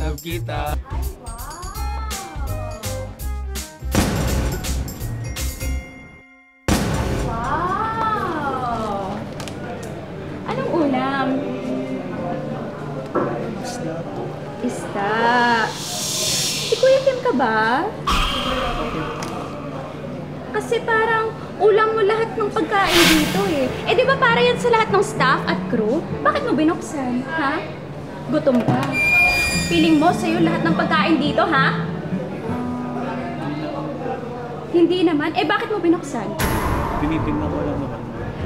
love kita. Wow! Anong ulam? Isda. Si Kuya Kim ka ba? Kasi parang ulam mo lahat ng pagkain dito eh. Eh di ba para yan sa lahat ng staff at crew? Bakit mo binuksan, ha? Gutom ka. Feeling mo sa'yo lahat ng pagkain dito, ha? Hindi naman. Eh bakit mo binuksan? Tinitingnan ko lang naman.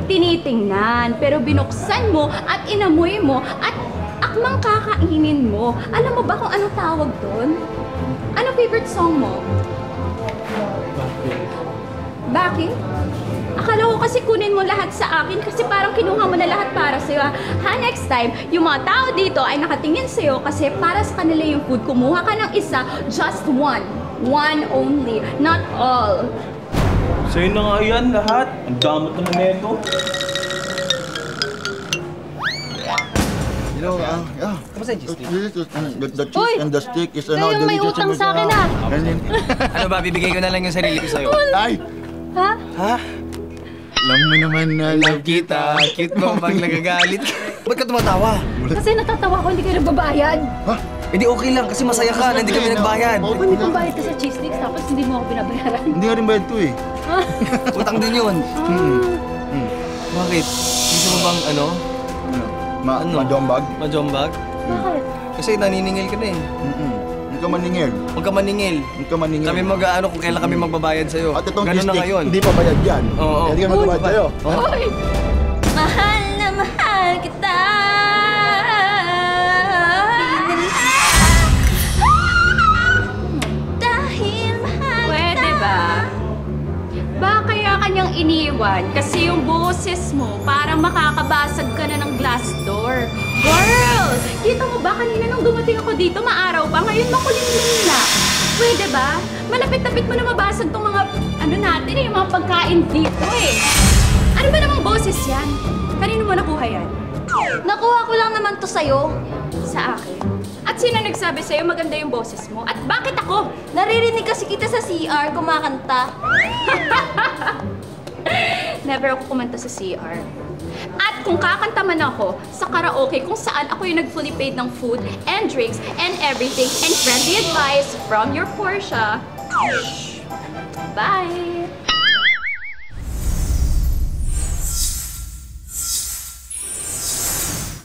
Tinitingnan, pero binuksan mo at inamoy mo at akmang kakainin mo. Alam mo ba kung anong tawag doon? Ano favorite song mo? Bakit? Akala ko kasi kunin mo lahat sa akin kasi parang kinuha mo na lahat para sa'yo. Ha, next time, yung mga tao dito ay nakatingin sa'yo kasi para sa kanila yung food. Kumuha ka ng isa, just one. One only, not all. Sa'yo na nga yan lahat. Ang damot naman neto. You know, Kamusta yung cheese the cheese and the steak is Kayo yung may utang sa akin, ah. Ano ba, bibigay ko na lang yung sarili ko sa'yo. Ay! Ha? Ha? Alam mo naman na Love kita. Cute mo pag nagagalit ka. Ba't ka tumatawa? Kasi natatawa ko, hindi kayo nagbabayad. Ha? Eh di okay lang kasi masaya ka na hindi kami nagbayad. Oh, May pambayad ka sa cheese sticks tapos hindi mo ako binabayaran. Hindi nga rin bayad to eh. Utang din yun. Bakit? Gusto mo bang ano? Ano? Majombag? Majombag? Bakit? Kasi naniningil ka na eh. Hindi ka maningil. Huwag ka maningil. Hindi ka maningil. Kami mag-ano kung kailan kami magbabayad sa'yo. At itong Ganun na cheese ngayon. stick, hindi pa bayad yan. Oo. Hindi ka magbabayad sa'yo. Hoy! Mahal na mahal kita! Dahil mahal Pwede ba? Baka kaya kanyang iniwan kasi yung boses mo parang makakabasag ka na ng glass door. Girl! Kita mo ba kanina nung dumating ako dito maaraw pa, ngayon makulimlim na. Pwede ba? Malapit-lapit mo na mabasag tong mga ano natin eh, yung mga pagkain dito eh. Ano ba namang boses yan? Kanino mo nakuha yan? Nakuha ko lang naman to sa'yo. Sa akin. At sino nagsabi sa'yo maganda yung boses mo? At bakit ako? Naririnig kasi kita sa CR kumakanta. Never ako kumanta sa CR. At kung kakanta man ako sa karaoke kung saan ako yung nag-fully paid ng food and drinks and everything and friendly advice from your Portia. Bye!